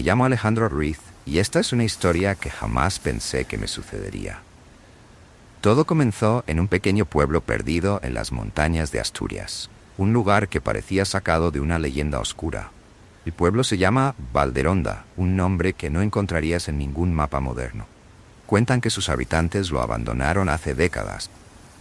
llamo Alejandro Ruiz y esta es una historia que jamás pensé que me sucedería. Todo comenzó en un pequeño pueblo perdido en las montañas de Asturias, un lugar que parecía sacado de una leyenda oscura. El pueblo se llama Valderonda, un nombre que no encontrarías en ningún mapa moderno. Cuentan que sus habitantes lo abandonaron hace décadas,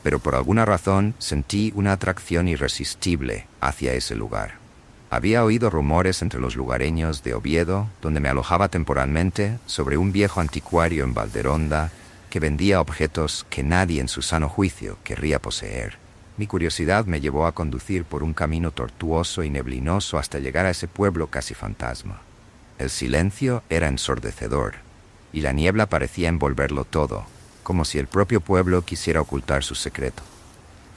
pero por alguna razón sentí una atracción irresistible hacia ese lugar. Había oído rumores entre los lugareños de Oviedo, donde me alojaba temporalmente, sobre un viejo anticuario en Valderonda que vendía objetos que nadie en su sano juicio querría poseer. Mi curiosidad me llevó a conducir por un camino tortuoso y neblinoso hasta llegar a ese pueblo casi fantasma. El silencio era ensordecedor, y la niebla parecía envolverlo todo, como si el propio pueblo quisiera ocultar su secreto.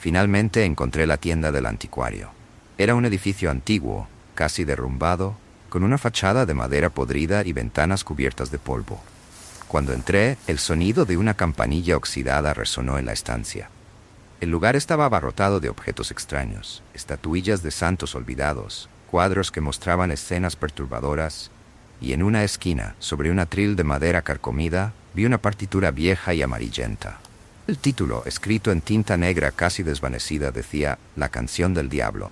Finalmente encontré la tienda del anticuario. Era un edificio antiguo, casi derrumbado, con una fachada de madera podrida y ventanas cubiertas de polvo. Cuando entré, el sonido de una campanilla oxidada resonó en la estancia. El lugar estaba abarrotado de objetos extraños, estatuillas de santos olvidados, cuadros que mostraban escenas perturbadoras, y en una esquina, sobre un atril de madera carcomida, vi una partitura vieja y amarillenta. El título, escrito en tinta negra casi desvanecida, decía «La canción del diablo».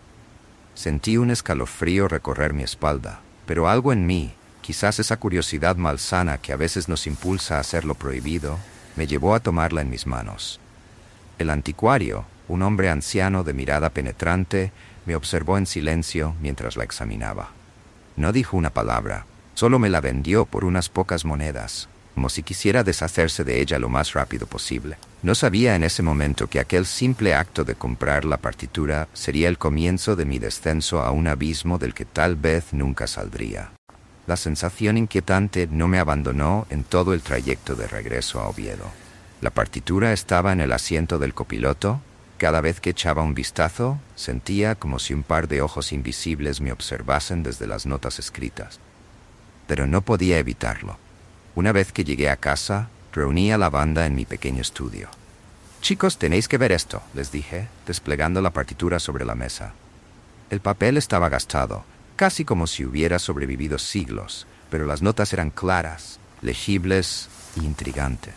Sentí un escalofrío recorrer mi espalda, pero algo en mí, quizás esa curiosidad malsana que a veces nos impulsa a hacer lo prohibido, me llevó a tomarla en mis manos. El anticuario, un hombre anciano de mirada penetrante, me observó en silencio mientras la examinaba. No dijo una palabra, solo me la vendió por unas pocas monedas, como si quisiera deshacerse de ella lo más rápido posible. No sabía en ese momento que aquel simple acto de comprar la partitura sería el comienzo de mi descenso a un abismo del que tal vez nunca saldría. La sensación inquietante no me abandonó en todo el trayecto de regreso a Oviedo. La partitura estaba en el asiento del copiloto. Cada vez que echaba un vistazo, sentía como si un par de ojos invisibles me observasen desde las notas escritas. Pero no podía evitarlo. Una vez que llegué a casa, reuní a la banda en mi pequeño estudio. «Chicos, tenéis que ver esto», les dije, desplegando la partitura sobre la mesa. El papel estaba gastado, casi como si hubiera sobrevivido siglos, pero las notas eran claras, legibles e intrigantes.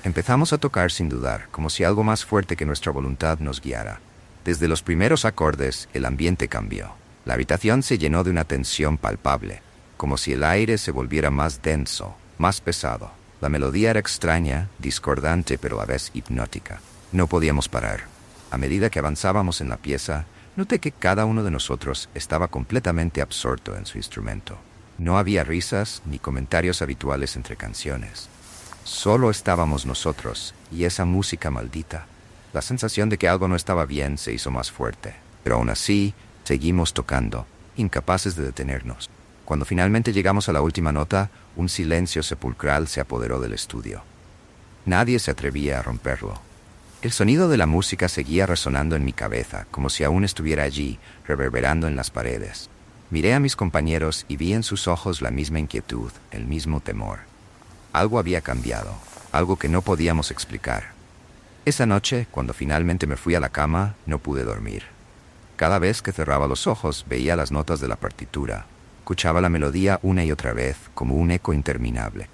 Empezamos a tocar sin dudar, como si algo más fuerte que nuestra voluntad nos guiara. Desde los primeros acordes, el ambiente cambió. La habitación se llenó de una tensión palpable, como si el aire se volviera más denso, más pesado. La melodía era extraña, discordante, pero a la vez hipnótica. No podíamos parar. A medida que avanzábamos en la pieza, noté que cada uno de nosotros estaba completamente absorto en su instrumento. No había risas ni comentarios habituales entre canciones. Solo estábamos nosotros y esa música maldita. La sensación de que algo no estaba bien se hizo más fuerte, pero aún así seguimos tocando, incapaces de detenernos. Cuando finalmente llegamos a la última nota, un silencio sepulcral se apoderó del estudio. Nadie se atrevía a romperlo. El sonido de la música seguía resonando en mi cabeza, como si aún estuviera allí, reverberando en las paredes. Miré a mis compañeros y vi en sus ojos la misma inquietud, el mismo temor. Algo había cambiado, algo que no podíamos explicar. Esa noche, cuando finalmente me fui a la cama, no pude dormir. Cada vez que cerraba los ojos, veía las notas de la partitura. Escuchaba la melodía una y otra vez, como un eco interminable.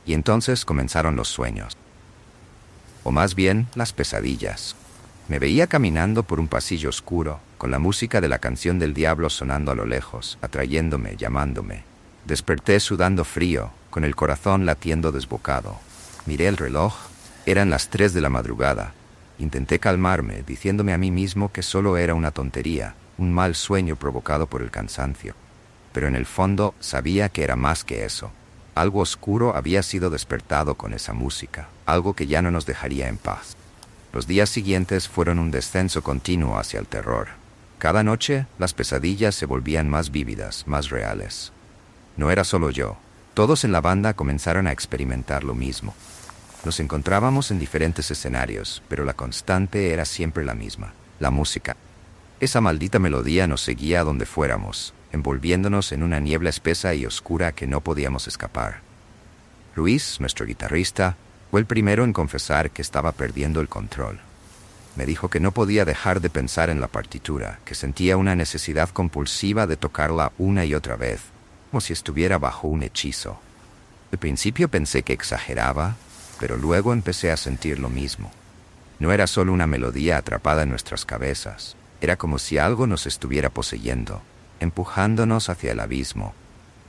Y entonces comenzaron los sueños. O más bien, las pesadillas. Me veía caminando por un pasillo oscuro, con la música de la canción del diablo sonando a lo lejos, atrayéndome, llamándome. Desperté sudando frío, con el corazón latiendo desbocado. Miré el reloj. Eran las 3 de la madrugada. Intenté calmarme, diciéndome a mí mismo que solo era una tontería, un mal sueño provocado por el cansancio. Pero en el fondo sabía que era más que eso. Algo oscuro había sido despertado con esa música, algo que ya no nos dejaría en paz. Los días siguientes fueron un descenso continuo hacia el terror. Cada noche, las pesadillas se volvían más vívidas, más reales. No era solo yo. Todos en la banda comenzaron a experimentar lo mismo. Nos encontrábamos en diferentes escenarios, pero la constante era siempre la misma, la música. Esa maldita melodía nos seguía a donde fuéramos, envolviéndonos en una niebla espesa y oscura que no podíamos escapar. Luis, nuestro guitarrista, fue el primero en confesar que estaba perdiendo el control. Me dijo que no podía dejar de pensar en la partitura, que sentía una necesidad compulsiva de tocarla una y otra vez, como si estuviera bajo un hechizo. Al principio pensé que exageraba, pero luego empecé a sentir lo mismo. No era solo una melodía atrapada en nuestras cabezas, era como si algo nos estuviera poseyendo, empujándonos hacia el abismo.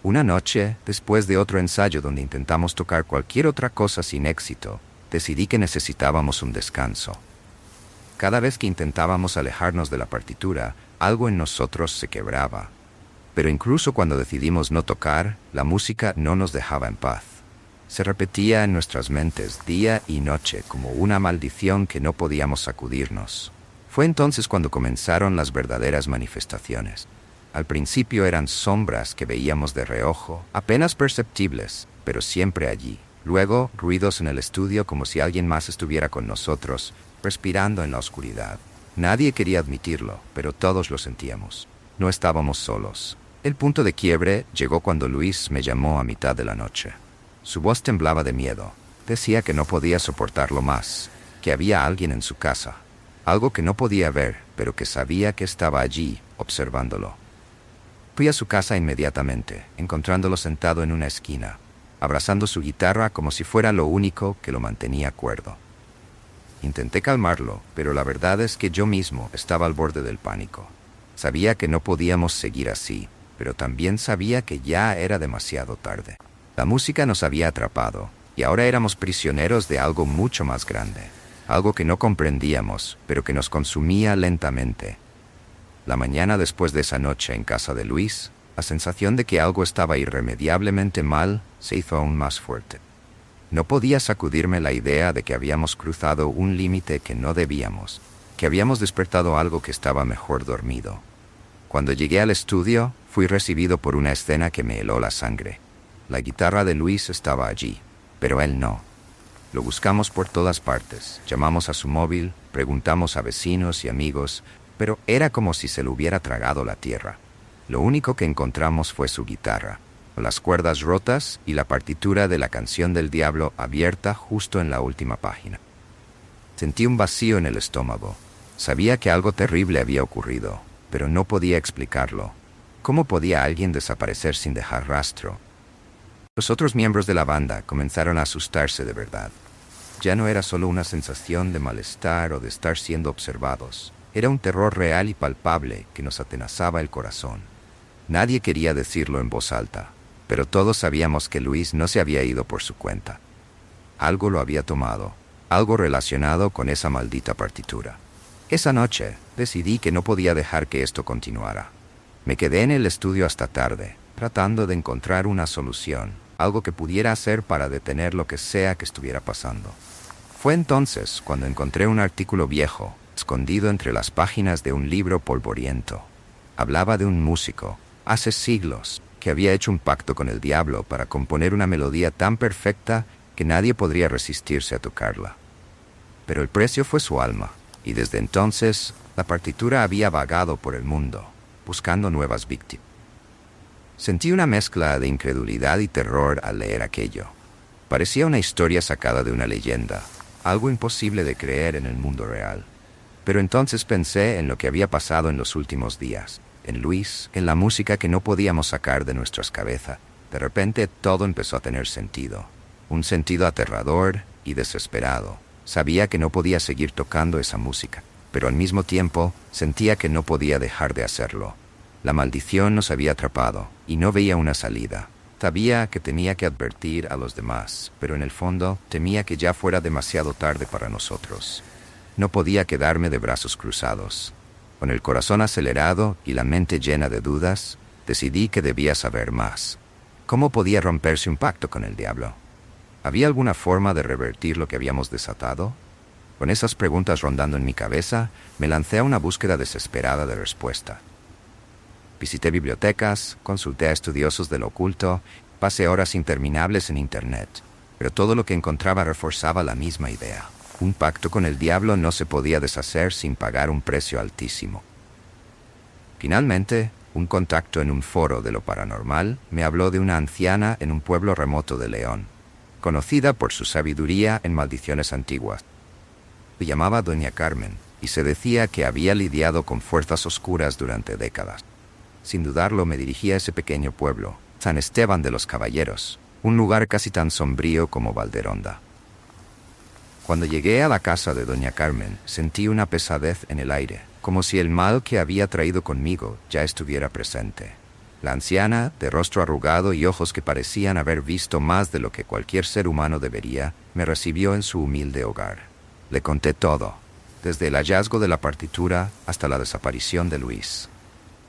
Una noche, después de otro ensayo donde intentamos tocar cualquier otra cosa sin éxito, decidí que necesitábamos un descanso. Cada vez que intentábamos alejarnos de la partitura, algo en nosotros se quebraba. Pero incluso cuando decidimos no tocar, la música no nos dejaba en paz. Se repetía en nuestras mentes día y noche como una maldición que no podíamos sacudirnos. Fue entonces cuando comenzaron las verdaderas manifestaciones. Al principio eran sombras que veíamos de reojo, apenas perceptibles, pero siempre allí. Luego, ruidos en el estudio como si alguien más estuviera con nosotros, respirando en la oscuridad. Nadie quería admitirlo, pero todos lo sentíamos. No estábamos solos. El punto de quiebre llegó cuando Luis me llamó a mitad de la noche. Su voz temblaba de miedo. Decía que no podía soportarlo más, que había alguien en su casa. Algo que no podía ver, pero que sabía que estaba allí, observándolo. Fui a su casa inmediatamente, encontrándolo sentado en una esquina, abrazando su guitarra como si fuera lo único que lo mantenía cuerdo. Intenté calmarlo, pero la verdad es que yo mismo estaba al borde del pánico. Sabía que no podíamos seguir así, pero también sabía que ya era demasiado tarde. La música nos había atrapado, y ahora éramos prisioneros de algo mucho más grande, algo que no comprendíamos, pero que nos consumía lentamente. La mañana después de esa noche en casa de Luis, la sensación de que algo estaba irremediablemente mal se hizo aún más fuerte. No podía sacudirme la idea de que habíamos cruzado un límite que no debíamos, que habíamos despertado algo que estaba mejor dormido. Cuando llegué al estudio, fui recibido por una escena que me heló la sangre. La guitarra de Luis estaba allí, pero él no. Lo buscamos por todas partes, llamamos a su móvil, preguntamos a vecinos y amigos, pero era como si se lo hubiera tragado la tierra. Lo único que encontramos fue su guitarra, las cuerdas rotas y la partitura de la canción del diablo abierta justo en la última página. Sentí un vacío en el estómago. Sabía que algo terrible había ocurrido, pero no podía explicarlo. ¿Cómo podía alguien desaparecer sin dejar rastro? Los otros miembros de la banda comenzaron a asustarse de verdad. Ya no era solo una sensación de malestar o de estar siendo observados. Era un terror real y palpable que nos atenazaba el corazón. Nadie quería decirlo en voz alta, pero todos sabíamos que Luis no se había ido por su cuenta. Algo lo había tomado, algo relacionado con esa maldita partitura. Esa noche decidí que no podía dejar que esto continuara. Me quedé en el estudio hasta tarde, tratando de encontrar una solución, algo que pudiera hacer para detener lo que sea que estuviera pasando. Fue entonces cuando encontré un artículo viejo, escondido entre las páginas de un libro polvoriento. Hablaba de un músico, hace siglos, que había hecho un pacto con el diablo para componer una melodía tan perfecta que nadie podría resistirse a tocarla. Pero el precio fue su alma, y desde entonces la partitura había vagado por el mundo, buscando nuevas víctimas. Sentí una mezcla de incredulidad y terror al leer aquello. Parecía una historia sacada de una leyenda, algo imposible de creer en el mundo real. Pero entonces pensé en lo que había pasado en los últimos días, en Luis, en la música que no podíamos sacar de nuestras cabezas. De repente todo empezó a tener sentido, un sentido aterrador y desesperado. Sabía que no podía seguir tocando esa música, pero al mismo tiempo sentía que no podía dejar de hacerlo. La maldición nos había atrapado y no veía una salida. Sabía que tenía que advertir a los demás, pero en el fondo temía que ya fuera demasiado tarde para nosotros. No podía quedarme de brazos cruzados. Con el corazón acelerado y la mente llena de dudas, decidí que debía saber más. ¿Cómo podía romperse un pacto con el diablo? ¿Había alguna forma de revertir lo que habíamos desatado? Con esas preguntas rondando en mi cabeza, me lancé a una búsqueda desesperada de respuesta. Visité bibliotecas, consulté a estudiosos del oculto, pasé horas interminables en Internet, pero todo lo que encontraba reforzaba la misma idea. Un pacto con el diablo no se podía deshacer sin pagar un precio altísimo. Finalmente, un contacto en un foro de lo paranormal me habló de una anciana en un pueblo remoto de León, conocida por su sabiduría en maldiciones antiguas. Se llamaba Doña Carmen y se decía que había lidiado con fuerzas oscuras durante décadas. Sin dudarlo me dirigí a ese pequeño pueblo, San Esteban de los Caballeros, un lugar casi tan sombrío como Valderonda. Cuando llegué a la casa de doña Carmen, sentí una pesadez en el aire, como si el mal que había traído conmigo ya estuviera presente. La anciana, de rostro arrugado y ojos que parecían haber visto más de lo que cualquier ser humano debería, me recibió en su humilde hogar. Le conté todo, desde el hallazgo de la partitura hasta la desaparición de Luis.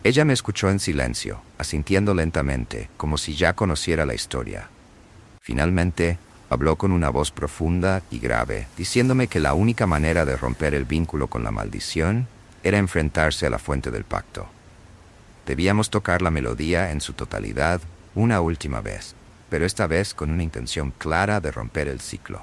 Ella me escuchó en silencio, asintiendo lentamente, como si ya conociera la historia. Finalmente, habló con una voz profunda y grave, diciéndome que la única manera de romper el vínculo con la maldición era enfrentarse a la fuente del pacto. Debíamos tocar la melodía en su totalidad una última vez, pero esta vez con una intención clara de romper el ciclo.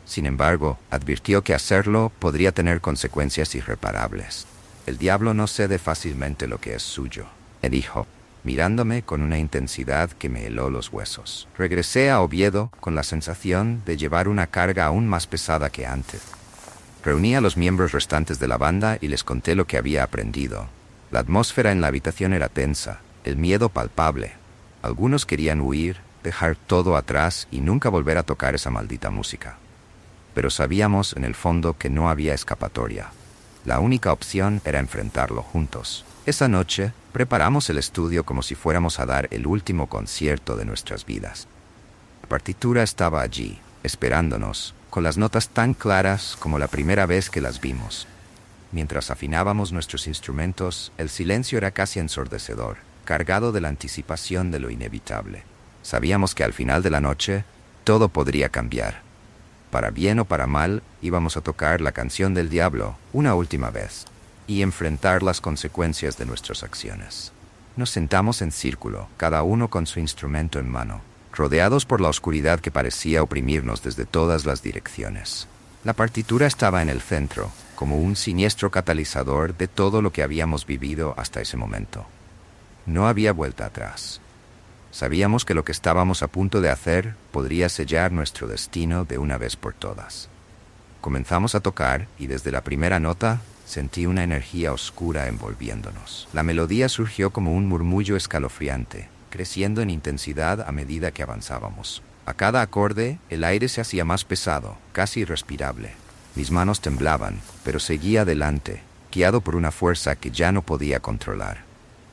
Sin embargo, advirtió que hacerlo podría tener consecuencias irreparables. El diablo no cede fácilmente lo que es suyo, me dijo, mirándome con una intensidad que me heló los huesos. Regresé a Oviedo con la sensación de llevar una carga aún más pesada que antes. Reuní a los miembros restantes de la banda y les conté lo que había aprendido. La atmósfera en la habitación era tensa, el miedo palpable. Algunos querían huir, dejar todo atrás y nunca volver a tocar esa maldita música. Pero sabíamos en el fondo que no había escapatoria. La única opción era enfrentarlo juntos. Esa noche, preparamos el estudio como si fuéramos a dar el último concierto de nuestras vidas. La partitura estaba allí, esperándonos, con las notas tan claras como la primera vez que las vimos. Mientras afinábamos nuestros instrumentos, el silencio era casi ensordecedor, cargado de la anticipación de lo inevitable. Sabíamos que al final de la noche, todo podría cambiar. Para bien o para mal, íbamos a tocar la canción del diablo una última vez y enfrentar las consecuencias de nuestras acciones. Nos sentamos en círculo, cada uno con su instrumento en mano, rodeados por la oscuridad que parecía oprimirnos desde todas las direcciones. La partitura estaba en el centro, como un siniestro catalizador de todo lo que habíamos vivido hasta ese momento. No había vuelta atrás. Sabíamos que lo que estábamos a punto de hacer podría sellar nuestro destino de una vez por todas. Comenzamos a tocar y desde la primera nota sentí una energía oscura envolviéndonos. La melodía surgió como un murmullo escalofriante, creciendo en intensidad a medida que avanzábamos. A cada acorde, el aire se hacía más pesado, casi irrespirable. Mis manos temblaban, pero seguía adelante, guiado por una fuerza que ya no podía controlar.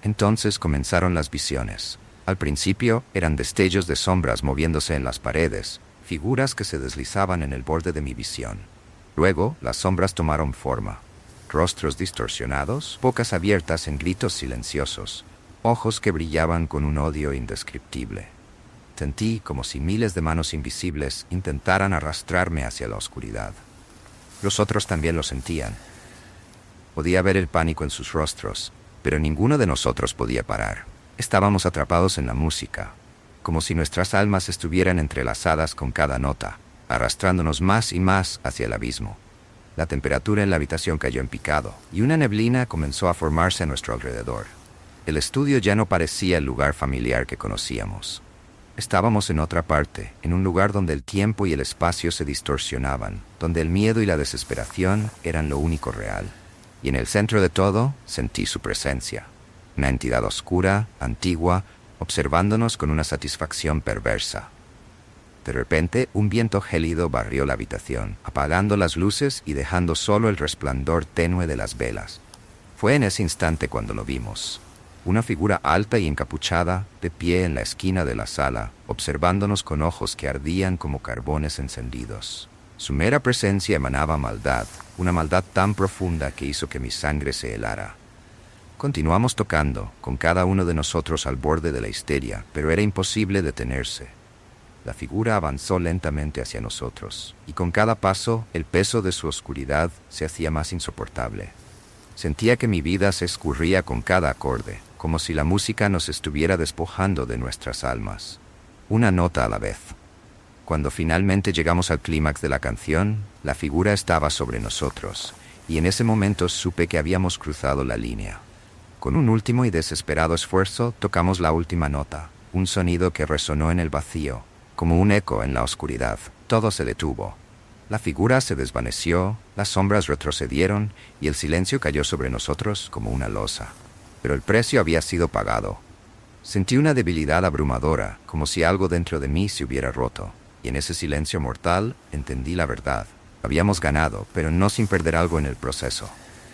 Entonces comenzaron las visiones. Al principio eran destellos de sombras moviéndose en las paredes, figuras que se deslizaban en el borde de mi visión. Luego, las sombras tomaron forma. Rostros distorsionados, bocas abiertas en gritos silenciosos, ojos que brillaban con un odio indescriptible. Sentí como si miles de manos invisibles intentaran arrastrarme hacia la oscuridad. Los otros también lo sentían. Podía ver el pánico en sus rostros, pero ninguno de nosotros podía parar. Estábamos atrapados en la música, como si nuestras almas estuvieran entrelazadas con cada nota, arrastrándonos más y más hacia el abismo. La temperatura en la habitación cayó en picado, y una neblina comenzó a formarse a nuestro alrededor. El estudio ya no parecía el lugar familiar que conocíamos. Estábamos en otra parte, en un lugar donde el tiempo y el espacio se distorsionaban, donde el miedo y la desesperación eran lo único real. Y en el centro de todo, sentí su presencia. Una entidad oscura, antigua, observándonos con una satisfacción perversa. De repente, un viento gélido barrió la habitación, apagando las luces y dejando solo el resplandor tenue de las velas. Fue en ese instante cuando lo vimos. Una figura alta y encapuchada, de pie en la esquina de la sala, observándonos con ojos que ardían como carbones encendidos. Su mera presencia emanaba maldad, una maldad tan profunda que hizo que mi sangre se helara. Continuamos tocando, con cada uno de nosotros al borde de la histeria, pero era imposible detenerse. La figura avanzó lentamente hacia nosotros, y con cada paso, el peso de su oscuridad se hacía más insoportable. Sentía que mi vida se escurría con cada acorde, como si la música nos estuviera despojando de nuestras almas, una nota a la vez. Cuando finalmente llegamos al clímax de la canción, la figura estaba sobre nosotros, y en ese momento supe que habíamos cruzado la línea. Con un último y desesperado esfuerzo, tocamos la última nota, un sonido que resonó en el vacío, como un eco en la oscuridad. Todo se detuvo. La figura se desvaneció, las sombras retrocedieron y el silencio cayó sobre nosotros como una losa. Pero el precio había sido pagado. Sentí una debilidad abrumadora, como si algo dentro de mí se hubiera roto, y en ese silencio mortal entendí la verdad. Habíamos ganado, pero no sin perder algo en el proceso,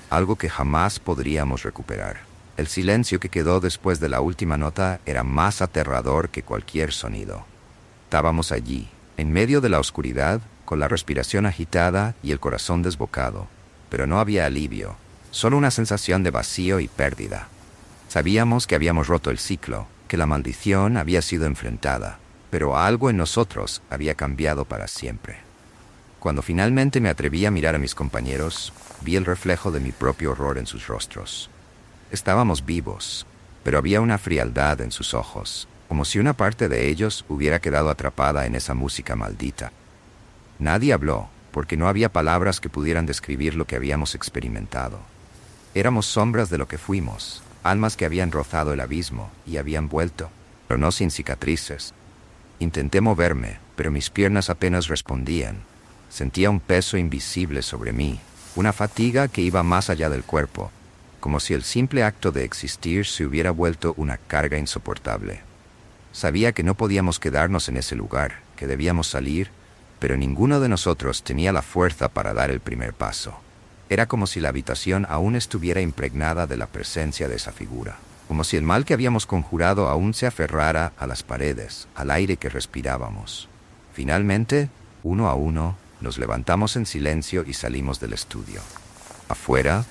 algo que jamás podríamos recuperar. El silencio que quedó después de la última nota era más aterrador que cualquier sonido. Estábamos allí, en medio de la oscuridad, con la respiración agitada y el corazón desbocado, pero no había alivio, solo una sensación de vacío y pérdida. Sabíamos que habíamos roto el ciclo, que la maldición había sido enfrentada, pero algo en nosotros había cambiado para siempre. Cuando finalmente me atreví a mirar a mis compañeros, vi el reflejo de mi propio horror en sus rostros. Estábamos vivos, pero había una frialdad en sus ojos, como si una parte de ellos hubiera quedado atrapada en esa música maldita. Nadie habló, porque no había palabras que pudieran describir lo que habíamos experimentado. Éramos sombras de lo que fuimos, almas que habían rozado el abismo y habían vuelto, pero no sin cicatrices. Intenté moverme, pero mis piernas apenas respondían. Sentía un peso invisible sobre mí, una fatiga que iba más allá del cuerpo, como si el simple acto de existir se hubiera vuelto una carga insoportable. Sabía que no podíamos quedarnos en ese lugar, que debíamos salir, pero ninguno de nosotros tenía la fuerza para dar el primer paso. Era como si la habitación aún estuviera impregnada de la presencia de esa figura, como si el mal que habíamos conjurado aún se aferrara a las paredes, al aire que respirábamos. Finalmente, uno a uno, nos levantamos en silencio y salimos del estudio. Afuera,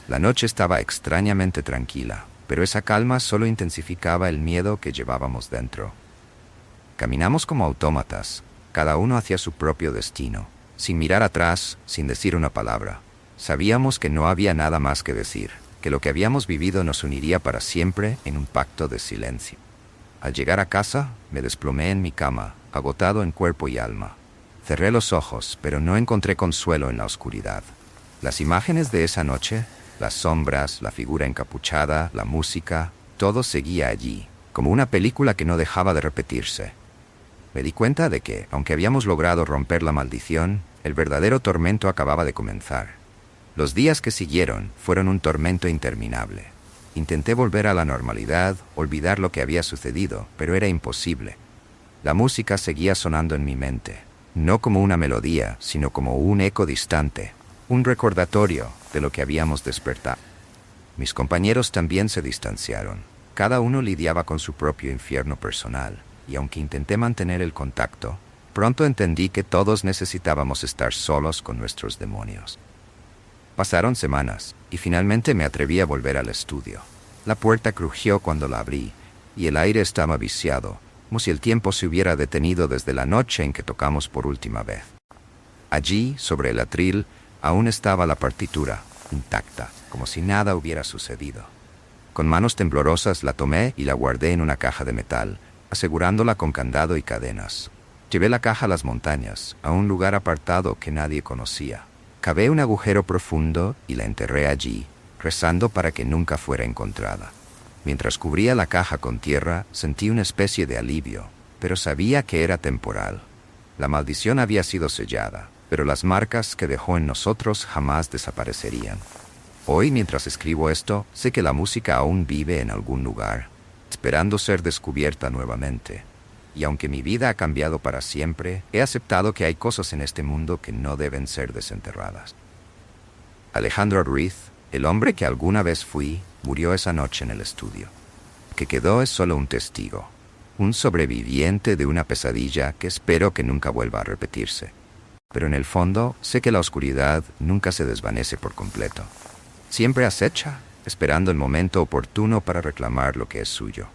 la noche estaba extrañamente tranquila, pero esa calma solo intensificaba el miedo que llevábamos dentro. Caminamos como autómatas, cada uno hacia su propio destino, sin mirar atrás, sin decir una palabra. Sabíamos que no había nada más que decir, que lo que habíamos vivido nos uniría para siempre en un pacto de silencio. Al llegar a casa, me desplomé en mi cama, agotado en cuerpo y alma. Cerré los ojos, pero no encontré consuelo en la oscuridad. Las imágenes de esa noche, las sombras, la figura encapuchada, la música, todo seguía allí, como una película que no dejaba de repetirse. Me di cuenta de que, aunque habíamos logrado romper la maldición, el verdadero tormento acababa de comenzar. Los días que siguieron fueron un tormento interminable. Intenté volver a la normalidad, olvidar lo que había sucedido, pero era imposible. La música seguía sonando en mi mente, no como una melodía, sino como un eco distante, un recordatorio de lo que habíamos despertado. Mis compañeros también se distanciaron. Cada uno lidiaba con su propio infierno personal, y aunque intenté mantener el contacto, pronto entendí que todos necesitábamos estar solos con nuestros demonios. Pasaron semanas, y finalmente me atreví a volver al estudio. La puerta crujió cuando la abrí, y el aire estaba viciado, como si el tiempo se hubiera detenido desde la noche en que tocamos por última vez. Allí, sobre el atril, aún estaba la partitura, intacta, como si nada hubiera sucedido. Con manos temblorosas la tomé y la guardé en una caja de metal, asegurándola con candado y cadenas. Llevé la caja a las montañas, a un lugar apartado que nadie conocía. Cavé un agujero profundo y la enterré allí, rezando para que nunca fuera encontrada. Mientras cubría la caja con tierra, sentí una especie de alivio, pero sabía que era temporal. La maldición había sido sellada, pero las marcas que dejó en nosotros jamás desaparecerían. Hoy, mientras escribo esto, sé que la música aún vive en algún lugar, esperando ser descubierta nuevamente. Y aunque mi vida ha cambiado para siempre, he aceptado que hay cosas en este mundo que no deben ser desenterradas. Alejandro Ruiz, el hombre que alguna vez fui, murió esa noche en el estudio. Lo que quedó es solo un testigo, un sobreviviente de una pesadilla que espero que nunca vuelva a repetirse. Pero en el fondo, sé que la oscuridad nunca se desvanece por completo. Siempre acecha, esperando el momento oportuno para reclamar lo que es suyo.